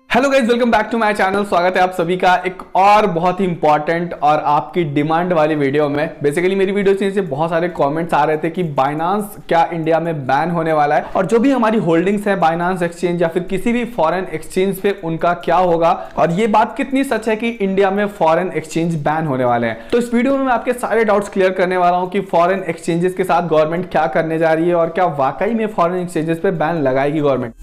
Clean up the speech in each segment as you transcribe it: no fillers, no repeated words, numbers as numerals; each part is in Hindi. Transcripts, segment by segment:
Hello guys, welcome back to my channel. स्वागत है आप सभी का एक और बहुत ही इंपॉर्टेंट और आपकी डिमांड वाली वीडियो में। बेसिकली मेरी वीडियो से नीचे बहुत सारे कमेंट्स आ रहे थे कि बाइनांस क्या इंडिया में बैन होने वाला है और जो भी हमारी होल्डिंग्स है बाइनांस एक्सचेंज या फिर किसी भी फॉरेन एक्सचेंज पे उनका क्या होगा और ये बात कितनी सच है कि इंडिया में फॉरेन एक्सचेंज बैन होने वाले हैं। तो इस वीडियो में मैं आपके सारे डाउट्स क्लियर करने वाला हूँ कि फॉरेन एक्सचेंजेस के साथ गवर्नमेंट क्या करने जा रही है और क्या वाकई में फॉरेन एक्सचेंजेस पे बैन लगाएगी गवर्नमेंट।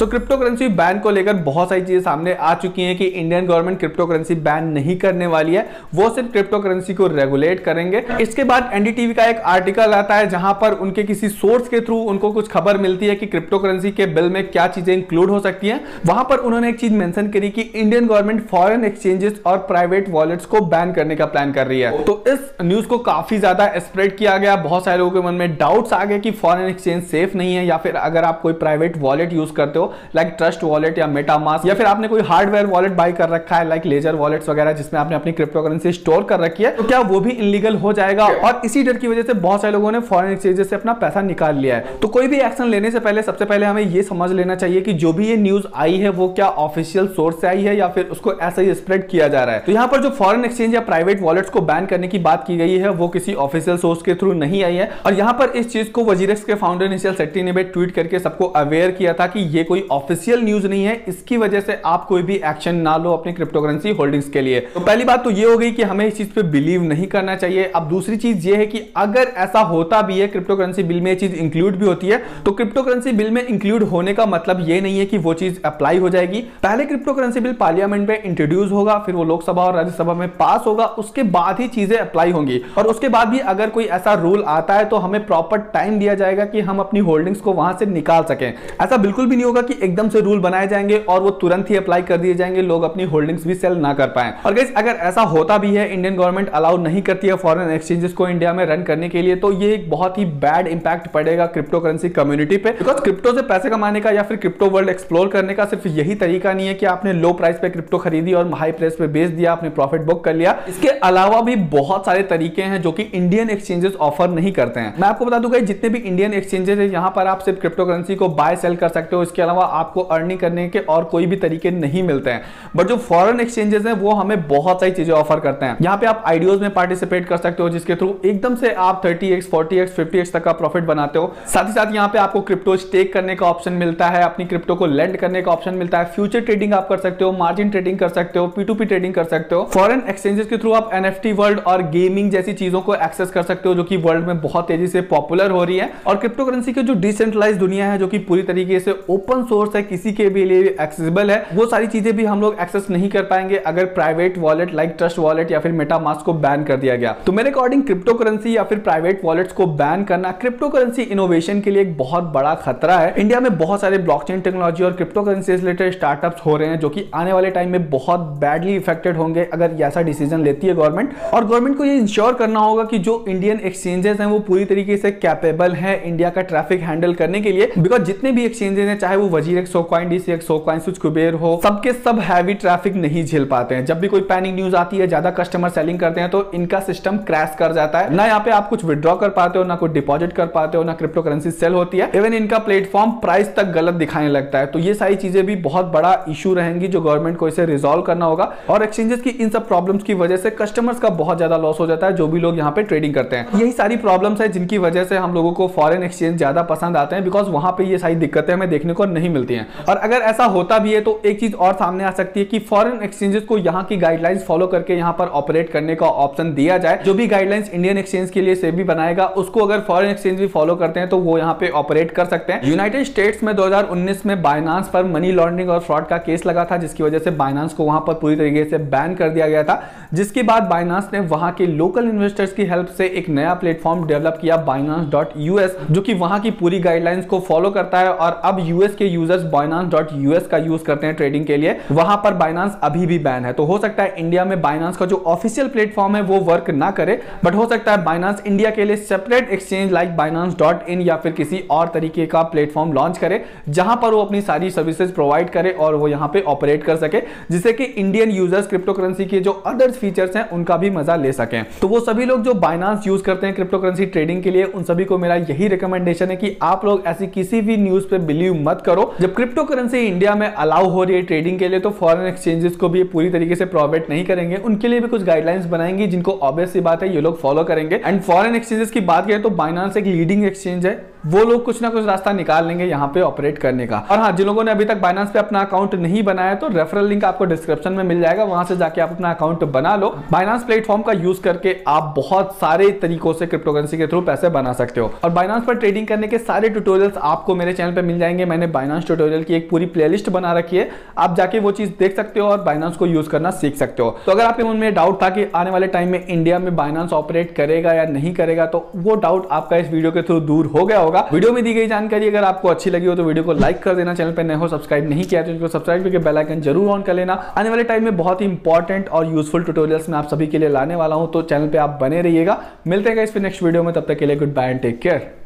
क्रिप्टो करेंसी बैन को लेकर बहुत सारी चीजें सामने आ चुकी हैं कि Indian government crypto currency ban नहीं करने वाली है, वो सिर्फ क्रिप्टो करेंसी को रेगुलेट करेंगे। इसके बाद एनडीटीवी का एक आर्टिकल आता है जहां पर उनके किसी सोर्स के थ्रू उनको कुछ खबर मिलती है कि क्रिप्टो करेंसी के बिल में क्या चीजें इंक्लूड हो सकती हैं। वहां पर उन्होंने एक चीज मेंशन करी कि इंडियन गवर्नमेंट फॉरेन एक्सचेंजेस और प्राइवेट वॉलेट्स को बैन करने का प्लान कर रही है। तो इस न्यूज को काफी ज्यादा स्प्रेड किया गया, बहुत सारे लोगों के मन में डाउट्स आ गए कि फॉरेन एक्सचेंज सेफ नहीं है या फिर अगर आप कोई प्राइवेट वॉलेट यूज करते हो लाइक ट्रस्ट वॉलेट या मेटामास्क या फिर आपने कोई हार्डवेयर वॉलेट बाय कर रखा है लाइक लेजर वॉलेट्स वगैरह जिसमें आपने अपनी क्रिप्टो करेंसी स्टोर कर रखी है, तो क्या वो भी इलीगल हो जाएगा। और इसी डर की वजह से बहुत सारे लोगों ने फॉरेन एक्सचेंजेस से अपना पैसा निकाल लिया है। तो कोई भी एक्शन लेने से पहले सबसे पहले हमें यह समझ लेना चाहिए कि जो भी ये न्यूज आई है वो क्या ऑफिशियल सोर्स से आई है या फिर उसको ऐसा ही स्प्रेड किया जा रहा है। तो यहाँ पर जो फॉरेन एक्सचेंज या प्राइवेट वॉलेट्स को बैन करने की बात की गई है वो किसी ऑफिशियल सोर्स के थ्रू नहीं आई है। और यहाँ पर इस चीज को वजीरेक्स के फाउंडर निशिल शेट्टी ने भी ट्वीट करके सबको अवेयर किया था कि ये कोई ऑफिशियल न्यूज नहीं है, इसकी वजह से आप कोई भी एक्शन ना लो अपनी क्रिप्टो करेंसी होल्डिंग्स के लिए। तो पहली बात तो ये हो गई कि हमें इस चीज पे बिलीव नहीं करना चाहिए। अब दूसरी चीज ये है कि अगर ऐसा होता भी है, क्रिप्टो करेंसी बिल में ये चीज इंक्लूड भी होती है, तो क्रिप्टो करेंसी बिल में इंक्लूड होने का मतलब ये नहीं है कि वो चीज अप्लाई हो जाएगी। पहले क्रिप्टो करेंसी बिल पार्लियामेंट में इंट्रोड्यूस होगा, फिर वो लोकसभा और राज्यसभा में पास होगा, उसके बाद ही चीजें अप्लाई होंगी। और उसके बाद भी अगर कोई ऐसा रूल आता है तो हमें प्रॉपर टाइम दिया जाएगा कि हम अपनी होल्डिंग्स को वहां से निकाल सकें। ऐसा बिल्कुल भी नहीं होगा कि एकदम से रूल बनाए जाएंगे और वो तुरंत ही अप्लाई कर दिए जाएंगे, लोग अपनी होल्डिंग्स भी सेल ना कर पाए। और गाइस अगर ऐसा होता भी है, इंडियन गवर्नमेंट अलाउ नहीं करती है फॉरेन एक्सचेंजेस को इंडिया में रन करने के लिए, तो ये एक बहुत ही बैड इंपैक्ट पड़ेगा क्रिप्टो करेंसी कम्युनिटी पे। बिकॉज क्रिप्टो से पैसे कमाने का या फिर क्रिप्टो वर्ल्ड एक्सप्लोर करने का सिर्फ यही तरीका नहीं है कि आपने लो प्राइस पे क्रिप्टो खरीदी और हाई प्राइस पे बेच दिया, आपने प्रॉफिट बुक कर लिया। इसके अलावा भी बहुत सारे तरीके हैं जो कि इंडियन एक्सचेंजेस ऑफर नहीं करते हैं। मैं आपको बता दूंगा जितने भी इंडियन एक्सचेंजेस है यहां पर आप सिर्फ क्रिप्टो करेंसी को बाय सेल कर सकते हो, इसके अलावा आपको अर्निंग करने के और कोई भी तरीके नहीं मिलते हैं। बट जो फॉरेन एक्सचेंजेस हैं वो हमें बहुत सारी चीजें ऑफर करते हैं। यहाँ पे आप आईडीओज में पार्टिसिपेट कर सकते हो जिसके थ्रू एकदम से आप 30x, 40x, 50x तक का प्रॉफिट बनाते हो। साथ ही साथ यहाँ पे आपको क्रिप्टो स्टेक करने का ऑप्शन मिलता है, अपनी क्रिप्टो को लेंड करने का ऑप्शन मिलता है, फ्यूचर ट्रेडिंग आप कर सकते हो, मार्जिन ट्रेडिंग कर सकते हो, P2P ट्रेडिंग कर सकते हो। फॉरेन एक्सचेंजेस के थ्रू आप NFT वर्ल्ड और गेमिंग जैसी चीजों को एक्सेस कर सकते हो जो कि वर्ल्ड में बहुत तेजी से पॉपुलर हो रही है। और क्रिप्टो करेंसी की जो डिसेंट्रलाइज दुनिया है जो कि पूरी तरीके से ओपन सोर्स है, किसी के भी लिए एक्सेसिबल है, वो सारी चीजें भी हम लोग एक्सेस नहीं कर पाएंगे अगर private wallet like trust wallet या फिर मेटामास्क को बैन कर दिया गया। तो मेरे अकॉर्डिंग क्रिप्टो करेंसी या फिर प्राइवेट वॉलेट्स को बैन करना क्रिप्टो करेंसी इनोवेशन के लिए एक बहुत बड़ा खतरा है। इंडिया में बहुत सारे ब्लॉकचेन टेक्नोलॉजी और क्रिप्टो करेंसी से रिलेटेड स्टार्टअप्स हो रहे हैं जो कि आने वाले टाइम में बहुत बैडली इफेक्टेड होंगे अगर ऐसा डिसीजन लेती है गवर्नमेंट। और गवर्नमेंट को ये इंश्योर करना होगा कि जो इंडियन एक्सचेंजेस हैं वो पूरी तरीके से कैपेबल है इंडिया का ट्रैफिक हैंडल करने के लिए। बिकॉज जितने भी एक्सचेंजेस हैं, चाहे वो वजीरेक्स, सोकॉइन, डीसीएक्स, सोकॉइन, स्विच, कुबेर हो, सबके सब हैवी ट्रैफिक नहीं झेल पाते हैं। जब भी कोई पैनिक न्यूज आती है, ज्यादा कस्टमर सेलिंग करते हैं तो इनका सिस्टम क्रैश कर जाता है। ना यहाँ पे आप कुछ विड्रॉ कर पाते हो, ना कुछ डिपॉजिट कर पाते हो, ना क्रिप्टो करेंसी सेल होती है। इवन इनका प्लेटफॉर्म प्राइस तक गलत दिखाने लगता है। तो ये सारी चीजें भी बहुत बड़ा इशू रहेंगी जो गवर्नमेंट को इसे रिजॉल्व करना होगा। और एक्सचेंजेस की इन सब प्रॉब्लम्स की वजह से कस्टमर्स का बहुत ज्यादा लॉस हो जाता है जो भी लोग यहाँ पे ट्रेडिंग करते हैं। यही सारी प्रॉब्लम्स है जिनकी वजह से हम लोगों को फॉरेन एक्सचेंज ज्यादा पसंद आते हैं, बिकॉज वहां पे ये सारी दिक्कतें हमें देखने को नहीं मिलती हैं। और अगर ऐसा होता भी है तो एक चीज और सामने आ सकती है कि फॉरेन एक्सचेंजेस को यहाँ की गाइडलाइंस फॉलो करके यहाँ पर ऑपरेट करने का ऑप्शन दिया जाए। जो भी गाइडलाइंस इंडियन एक्सचेंज के लिए सेबी बनाएगा उसको अगर फॉरेन एक्सचेंज भी फॉलो करते हैं तो वो यहाँ पे ऑपरेट कर सकते हैं। यूनाइटेड स्टेट्स में 2019 में बाइनांस पर मनी लॉन्ड्रिंग और फ्रॉड का केस लगा था जिसकी वजह से बाइनांस को वहां पर पूरी तरीके से बैन कर दिया गया था। जिसके बाद बाइनांस ने वहां के लोकल इन्वेस्टर्स की हेल्प से एक नया प्लेटफॉर्म डेवलप किया Binance.us, जो कि वहां की पूरी गाइडलाइंस को फॉलो करता है। और अब यूएस के यूजर्स Binance.us का यूज करते हैं ट्रेडिंग के लिए। वहां पर बाइनांस अभी भी बैन है। तो हो सकता है इंडिया में बाइनांस का जो ऑफिशियल प्लेटफॉर्म है वो वर्क ना करे, बट हो सकता है बाइनांस इंडिया के लिए सेपरेट एक्सचेंज लाइक Binance.in या फिर किसी और तरीके का प्लेटफॉर्म लॉन्च करे जहां पर वो अपनी सारी सर्विसेज प्रोवाइड करे और वो यहां पे ऑपरेट कर सके, जिससे कि इंडियन यूजर्स क्रिप्टो करेंसी के जो अदर फीचर्स हैं उनका भी मजा ले सकें। तो वो सभी लोग जो बाइनांस यूज करते हैं क्रिप्टो करेंसी ट्रेडिंग के लिए, उन सभी को मेरा यही रिकमेंडेशन है कि आप लोग ऐसी किसी भी न्यूज पे बिलीव मत करो करो। जब क्रिप्टो करेंसी इंडिया में अलाउ हो रही है ट्रेडिंग के लिए, तो फॉरेन एक्सचेंजेस को भी पूरी तरीके से प्रोवाइड नहीं करेंगे, उनके लिए भी कुछ गाइडलाइंस बनाएंगे जिनको ऑब्वियस सी बात है ये लोग फॉलो करेंगे। एंड फॉरेन एक्सचेंजेस की बात करें तो बाइनांस एक लीडिंग एक्सचेंज है, वो लोग कुछ ना कुछ रास्ता निकाल लेंगे यहाँ पे ऑपरेट करने का। और हाँ, जिन लोगों ने अभी तक बाइनांस पे अपना अकाउंट नहीं बनाया तो रेफरल लिंक आपको डिस्क्रिप्शन में मिल जाएगा, वहां से जाके आप अपना अकाउंट बना लो। बाइनांस प्लेटफॉर्म का यूज करके आप बहुत सारे तरीकों से क्रिप्टो करेंसी के थ्रू पैसे बना सकते हो। और बाइनांस पर ट्रेडिंग करने के सारे ट्यूटोरियल्स आपको मेरे चैनल पे मिल जाएंगे। मैंने बाइनांस ट्यूटोरियल की एक पूरी प्लेलिस्ट बना रखी है, आप जाके वो चीज देख सकते हो और बाइनांस को यूज करना सीख सकते हो। तो अगर आपके मन में डाउट था कि आने वाले टाइम में इंडिया में बाइनांस ऑपरेट करेगा या नहीं करेगा, तो वो डाउट आपका इस वीडियो के थ्रू दूर हो गया होगा। वीडियो में दी गई जानकारी अगर आपको अच्छी लगी हो तो वीडियो को लाइक कर देना, चैनल पे नए हो सब्सक्राइब नहीं किया तो इनको सब्सक्राइब करके बेल आइकन जरूर ऑन कर लेना। आने वाले टाइम में बहुत ही इंपॉर्टेंट और यूजफुल ट्यूटोरियल्स मैं आप सभी के लिए लाने वाला हूं, तो चैनल पे आप बने रहिएगा। मिलते हैं इस नेक्स्ट वीडियो में, तब तक के लिए goodbye and take care.